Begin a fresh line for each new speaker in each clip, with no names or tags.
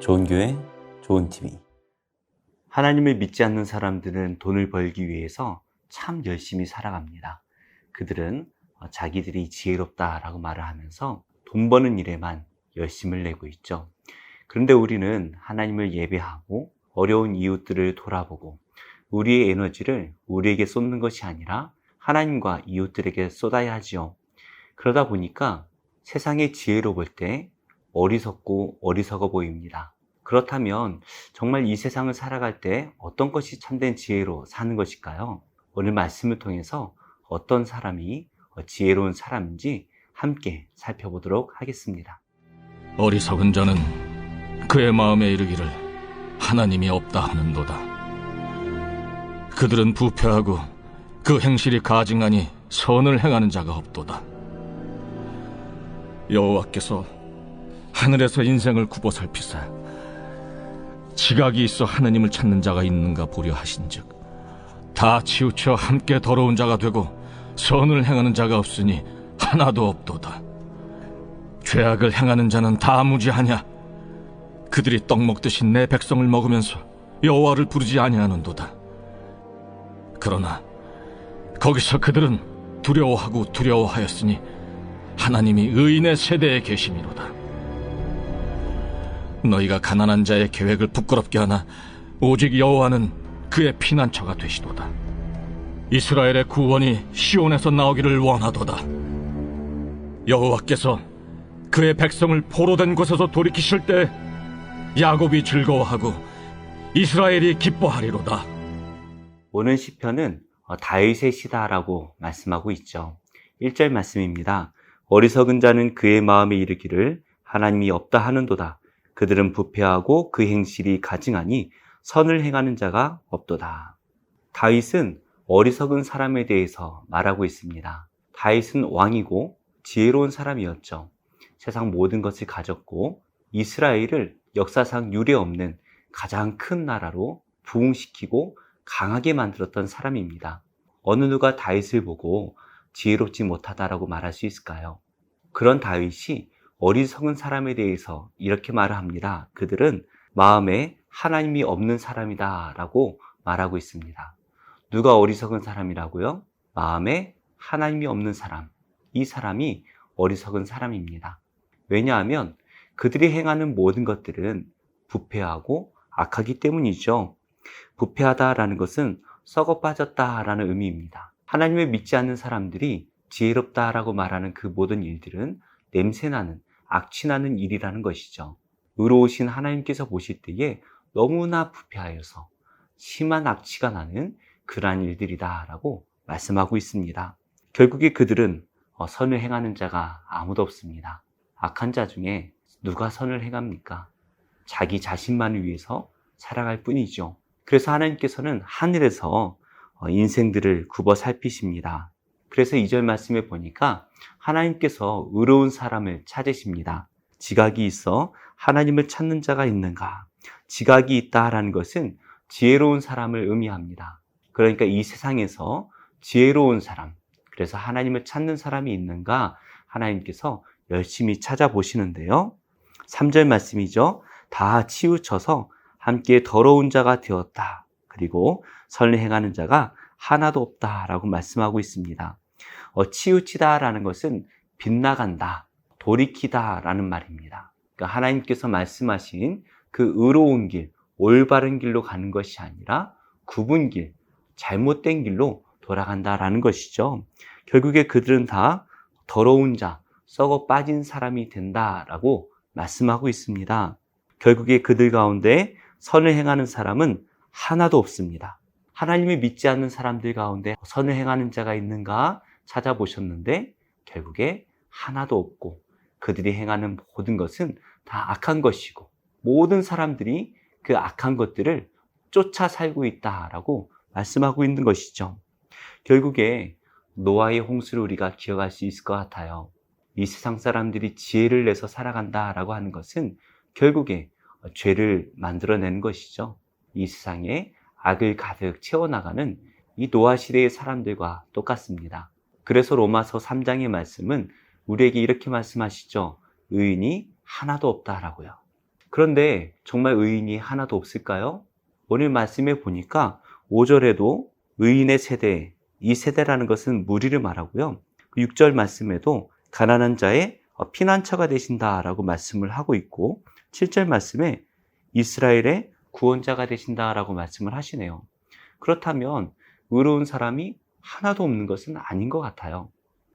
좋은 교회, 좋은 TV. 하나님을 믿지 않는 사람들은 돈을 벌기 위해서 참 열심히 살아갑니다. 그들은 자기들이 지혜롭다라고 말을 하면서 돈 버는 일에만 열심을 내고 있죠. 그런데 우리는 하나님을 예배하고 어려운 이웃들을 돌아보고 우리의 에너지를 우리에게 쏟는 것이 아니라 하나님과 이웃들에게 쏟아야 하지요. 그러다 보니까 세상의 지혜로 볼 때 어리석고 어리석어 보입니다. 그렇다면 정말 이 세상을 살아갈 때 어떤 것이 참된 지혜로 사는 것일까요? 오늘 말씀을 통해서 어떤 사람이 지혜로운 사람인지 함께 살펴보도록 하겠습니다.
어리석은 자는 그의 마음에 이르기를 하나님이 없다 하는도다. 그들은 부패하고 그 행실이 가증하니 선을 행하는 자가 없도다. 여호와께서 하늘에서 인생을 굽어 살피사 지각이 있어 하나님을 찾는 자가 있는가 보려 하신즉 다 치우쳐 함께 더러운 자가 되고 선을 행하는 자가 없으니 하나도 없도다. 죄악을 행하는 자는 다 무지하냐? 그들이 떡 먹듯이 내 백성을 먹으면서 여호와를 부르지 아니하는도다. 그러나 거기서 그들은 두려워하고 두려워하였으니 하나님이 의인의 세대에 계심이로다. 너희가 가난한 자의 계획을 부끄럽게 하나 오직 여호와는 그의 피난처가 되시도다. 이스라엘의 구원이 시온에서 나오기를 원하도다. 여호와께서 그의 백성을 포로된 곳에서 돌이키실 때 야곱이 즐거워하고 이스라엘이 기뻐하리로다.
오늘 시편은 다윗의 시다라고 말씀하고 있죠. 1절 말씀입니다. 어리석은 자는 그의 마음에 이르기를 하나님이 없다 하는도다. 그들은 부패하고 그 행실이 가증하니 선을 행하는 자가 없도다. 다윗은 어리석은 사람에 대해서 말하고 있습니다. 다윗은 왕이고 지혜로운 사람이었죠. 세상 모든 것을 가졌고 이스라엘을 역사상 유례없는 가장 큰 나라로 부흥시키고 강하게 만들었던 사람입니다. 어느 누가 다윗을 보고 지혜롭지 못하다라고 말할 수 있을까요? 그런 다윗이 어리석은 사람에 대해서 이렇게 말을 합니다. 그들은 마음에 하나님이 없는 사람이다 라고 말하고 있습니다. 누가 어리석은 사람이라고요? 마음에 하나님이 없는 사람. 이 사람이 어리석은 사람입니다. 왜냐하면 그들이 행하는 모든 것들은 부패하고 악하기 때문이죠. 부패하다라는 것은 썩어 빠졌다라는 의미입니다. 하나님을 믿지 않는 사람들이 지혜롭다라고 말하는 그 모든 일들은 냄새나는 악취나는 일이라는 것이죠. 의로우신 하나님께서 보실 때에 너무나 부패하여서 심한 악취가 나는 그러한 일들이다라고 말씀하고 있습니다. 결국에 그들은 선을 행하는 자가 아무도 없습니다. 악한 자 중에 누가 선을 행합니까? 자기 자신만을 위해서 살아갈 뿐이죠. 그래서 하나님께서는 하늘에서 인생들을 굽어 살피십니다. 그래서 2절 말씀에 보니까 하나님께서 의로운 사람을 찾으십니다. 지각이 있어 하나님을 찾는 자가 있는가? 지각이 있다라는 것은 지혜로운 사람을 의미합니다. 그러니까 이 세상에서 지혜로운 사람, 그래서 하나님을 찾는 사람이 있는가? 하나님께서 열심히 찾아보시는데요. 3절 말씀이죠. 다 치우쳐서 함께 더러운 자가 되었다. 그리고 선을 행하는 자가 하나도 없다라고 말씀하고 있습니다. 치우치다라는 것은 빗나간다, 돌이키다라는 말입니다. 그러니까 하나님께서 말씀하신 그 의로운 길, 올바른 길로 가는 것이 아니라 굽은 길, 잘못된 길로 돌아간다라는 것이죠. 결국에 그들은 다 더러운 자, 썩어 빠진 사람이 된다라고 말씀하고 있습니다. 결국에 그들 가운데 선을 행하는 사람은 하나도 없습니다. 하나님을 믿지 않는 사람들 가운데 선을 행하는 자가 있는가 찾아보셨는데 결국에 하나도 없고 그들이 행하는 모든 것은 다 악한 것이고 모든 사람들이 그 악한 것들을 쫓아 살고 있다라고 말씀하고 있는 것이죠. 결국에 노아의 홍수를 우리가 기억할 수 있을 것 같아요. 이 세상 사람들이 지혜를 내서 살아간다라고 하는 것은 결국에 죄를 만들어내는 것이죠. 이 세상에 악을 가득 채워나가는 이 노아 시대의 사람들과 똑같습니다. 그래서 로마서 3장의 말씀은 우리에게 이렇게 말씀하시죠. 의인이 하나도 없다라고요. 그런데 정말 의인이 하나도 없을까요? 오늘 말씀에 보니까 5절에도 의인의 세대, 이 세대라는 것은 무리를 말하고요. 6절 말씀에도 가난한 자의 피난처가 되신다라고 말씀을 하고 있고 7절 말씀에 이스라엘의 구원자가 되신다라고 말씀을 하시네요. 그렇다면 의로운 사람이 하나도 없는 것은 아닌 것 같아요.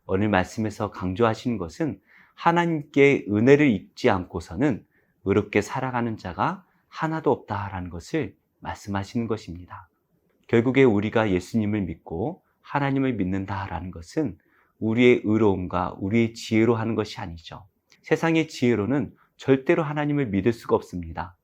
오늘 말씀에서 강조하시는 것은 하나님께 은혜를 입지 않고서는 의롭게 살아가는 자가 하나도 없다라는 것을 말씀하시는 것입니다. 결국에 우리가 예수님을 믿고 하나님을 믿는다라는 것은 우리의 의로움과 우리의 지혜로 하는 것이 아니죠. 세상의 지혜로는 절대로 하나님을 믿을 수가 없습니다.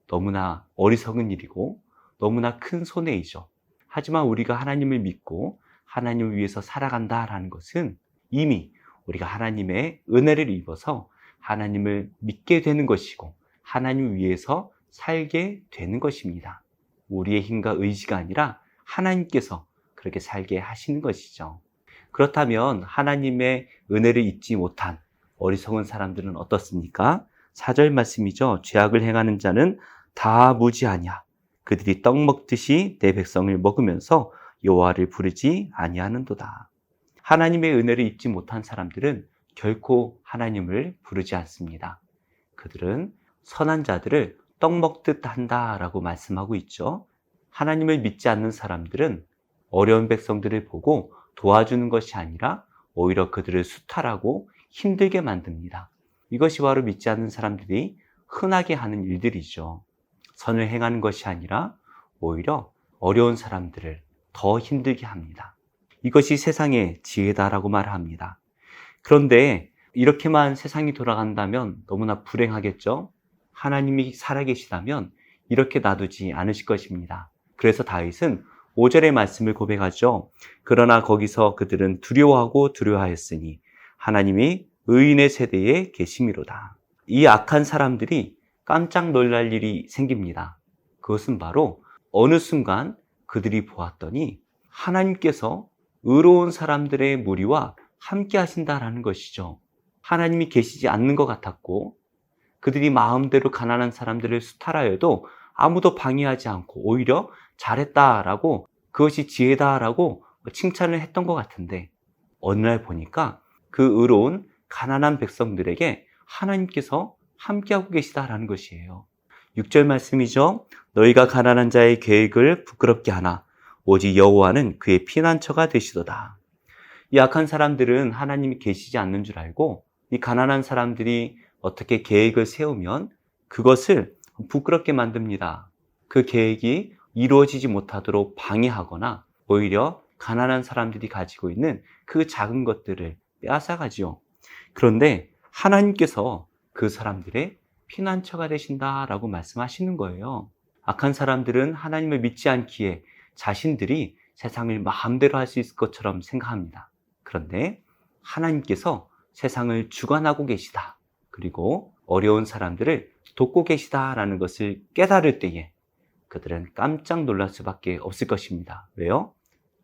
너무나 어리석은 일이고 너무나 큰 손해이죠. 하지만 우리가 하나님을 믿고 하나님을 위해서 살아간다라는 것은 이미 우리가 하나님의 은혜를 입어서 하나님을 믿게 되는 것이고 하나님을 위해서 살게 되는 것입니다. 우리의 힘과 의지가 아니라 하나님께서 그렇게 살게 하시는 것이죠. 그렇다면 하나님의 은혜를 잊지 못한 어리석은 사람들은 어떻습니까? 4절 말씀이죠. 죄악을 행하는 자는 다 무지하냐. 그들이 떡 먹듯이 내 백성을 먹으면서 여호와를 부르지 아니하는도다. 하나님의 은혜를 잊지 못한 사람들은 결코 하나님을 부르지 않습니다. 그들은 선한 자들을 떡 먹듯 한다라고 말씀하고 있죠. 하나님을 믿지 않는 사람들은 어려운 백성들을 보고 도와주는 것이 아니라 오히려 그들을 수탈하고 힘들게 만듭니다. 이것이 바로 믿지 않는 사람들이 흔하게 하는 일들이죠. 선을 행하는 것이 아니라 오히려 어려운 사람들을 더 힘들게 합니다. 이것이 세상의 지혜다라고 말합니다. 그런데 이렇게만 세상이 돌아간다면 너무나 불행하겠죠? 하나님이 살아계시다면 이렇게 놔두지 않으실 것입니다. 그래서 다윗은 5절의 말씀을 고백하죠. 그러나 거기서 그들은 두려워하고 두려워하였으니 하나님이 의인의 세대에 계심이로다. 이 악한 사람들이 깜짝 놀랄 일이 생깁니다. 그것은 바로 어느 순간 그들이 보았더니 하나님께서 의로운 사람들의 무리와 함께 하신다라는 것이죠. 하나님이 계시지 않는 것 같았고 그들이 마음대로 가난한 사람들을 수탈하여도 아무도 방해하지 않고 오히려 잘했다라고 그것이 지혜다라고 칭찬을 했던 것 같은데 어느 날 보니까 그 의로운 가난한 백성들에게 하나님께서 함께하고 계시다라는 것이에요. 6절 말씀이죠. 너희가 가난한 자의 계획을 부끄럽게 하나 오직 여호와는 그의 피난처가 되시도다. 이 악한 사람들은 하나님이 계시지 않는 줄 알고 이 가난한 사람들이 어떻게 계획을 세우면 그것을 부끄럽게 만듭니다. 그 계획이 이루어지지 못하도록 방해하거나 오히려 가난한 사람들이 가지고 있는 그 작은 것들을 빼앗아가지요. 그런데 하나님께서 그 사람들의 피난처가 되신다라고 말씀하시는 거예요. 악한 사람들은 하나님을 믿지 않기에 자신들이 세상을 마음대로 할 수 있을 것처럼 생각합니다. 그런데 하나님께서 세상을 주관하고 계시다. 그리고 어려운 사람들을 돕고 계시다라는 것을 깨달을 때에 그들은 깜짝 놀랄 수밖에 없을 것입니다. 왜요?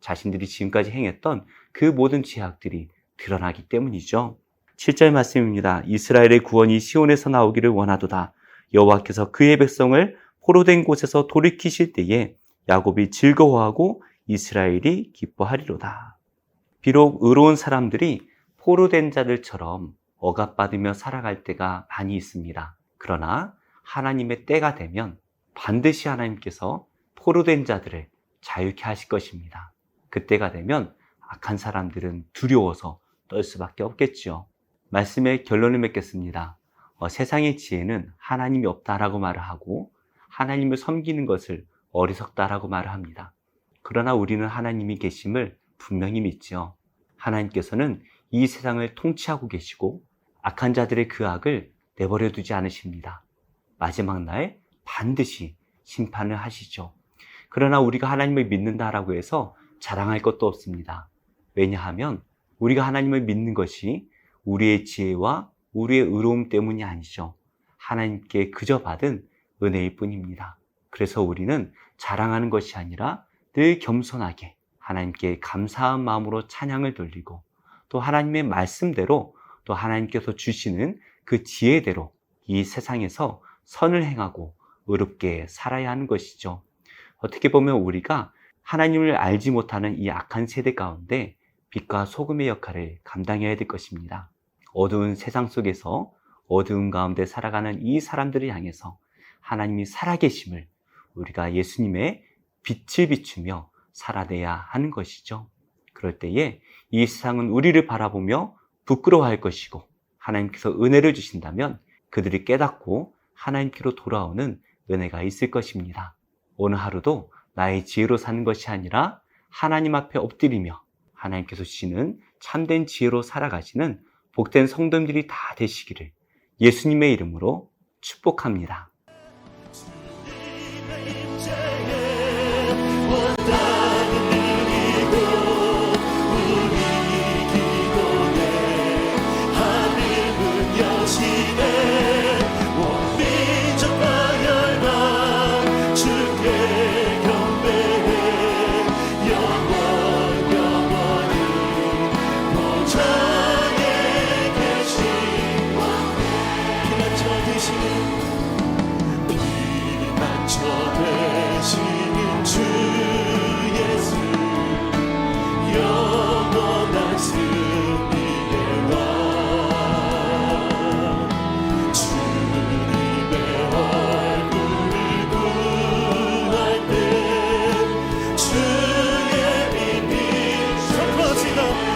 자신들이 지금까지 행했던 그 모든 죄악들이 드러나기 때문이죠. 7절 말씀입니다. 이스라엘의 구원이 시온에서 나오기를 원하도다. 여호와께서 그의 백성을 포로된 곳에서 돌이키실 때에 야곱이 즐거워하고 이스라엘이 기뻐하리로다. 비록 의로운 사람들이 포로된 자들처럼 억압받으며 살아갈 때가 많이 있습니다. 그러나 하나님의 때가 되면 반드시 하나님께서 포로된 자들을 자유케 하실 것입니다. 그때가 되면 악한 사람들은 두려워서 떨 수밖에 없겠지요. 말씀의 결론을 맺겠습니다. 세상의 지혜는 하나님이 없다라고 말을 하고 하나님을 섬기는 것을 어리석다라고 말을 합니다. 그러나 우리는 하나님이 계심을 분명히 믿지요. 하나님께서는 이 세상을 통치하고 계시고 악한 자들의 그 악을 내버려 두지 않으십니다. 마지막 날 반드시 심판을 하시죠. 그러나 우리가 하나님을 믿는다라고 해서 자랑할 것도 없습니다. 왜냐하면 우리가 하나님을 믿는 것이 우리의 지혜와 우리의 의로움 때문이 아니죠. 하나님께 그저 받은 은혜일 뿐입니다. 그래서 우리는 자랑하는 것이 아니라 늘 겸손하게 하나님께 감사한 마음으로 찬양을 돌리고 또 하나님의 말씀대로 또 하나님께서 주시는 그 지혜대로 이 세상에서 선을 행하고 의롭게 살아야 하는 것이죠. 어떻게 보면 우리가 하나님을 알지 못하는 이 악한 세대 가운데 빛과 소금의 역할을 감당해야 될 것입니다. 어두운 세상 속에서 어두운 가운데 살아가는 이 사람들을 향해서 하나님이 살아계심을 우리가 예수님의 빛을 비추며 살아내야 하는 것이죠. 그럴 때에 이 세상은 우리를 바라보며 부끄러워할 것이고, 하나님께서 은혜를 주신다면 그들이 깨닫고 하나님께로 돌아오는 은혜가 있을 것입니다. 오늘 하루도 나의 지혜로 사는 것이 아니라 하나님 앞에 엎드리며 하나님께서 주시는 참된 지혜로 살아가시는 복된 성도님들이 다 되시기를 예수님의 이름으로 축복합니다.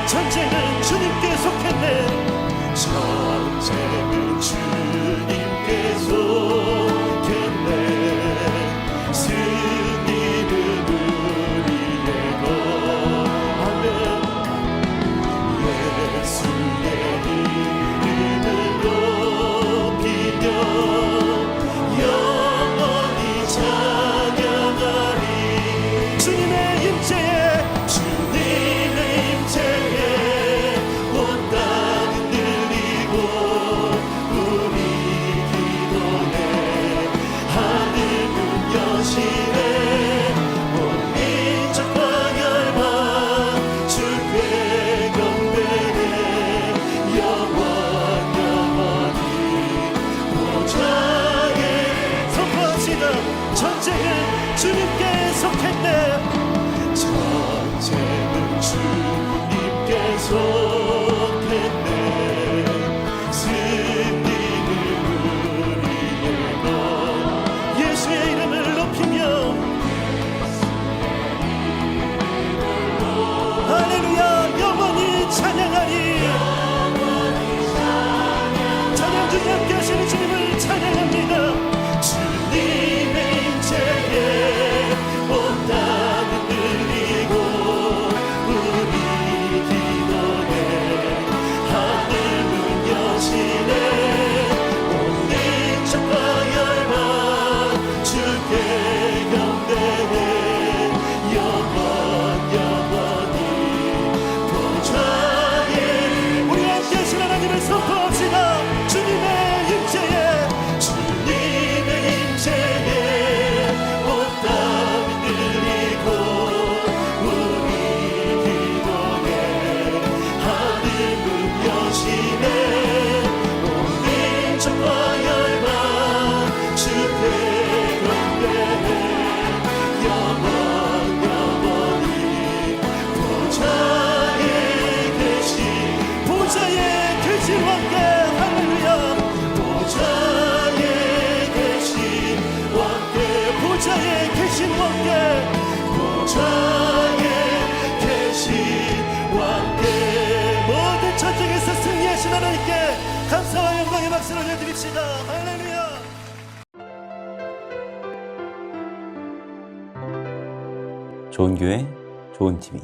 전쟁은 주님께 속했네. 전쟁은 주님께 속했네. 승리는 우리의 것. 아멘. 예수의 이름을 높이며 영원히 찬양하리. 주님의 임재에 전쟁은 주님께 속했네. 전쟁은 주님께 속했네. 승리는 우리의 것. 예수의 이름을 높이며 할렐루야 영원히 찬양하리. 찬양 주님 함께 하시는 주님을 찬양합니다. 주님의 임재에 온 땅은 들리고 우리 기도에 하늘문 여시네. 온 민족과 열방 주께 경배해. 영원히 보좌에 우리 함께 하신 하나님을 선포합시다. 주님의 임재에 온 땅이 들리고 우리 기도에 하늘문 여시네. 온 민족과 열방 주께 경배해. 영원히 보좌에 계신 왕께 할렐루야. 보좌에 계신 왕께 보좌에 계신 왕께 모든 전쟁에서 승리하신 하나님께 감사와 영광의 박수를 올려드립시다. 할렐루야.
좋은 교회, 좋은 TV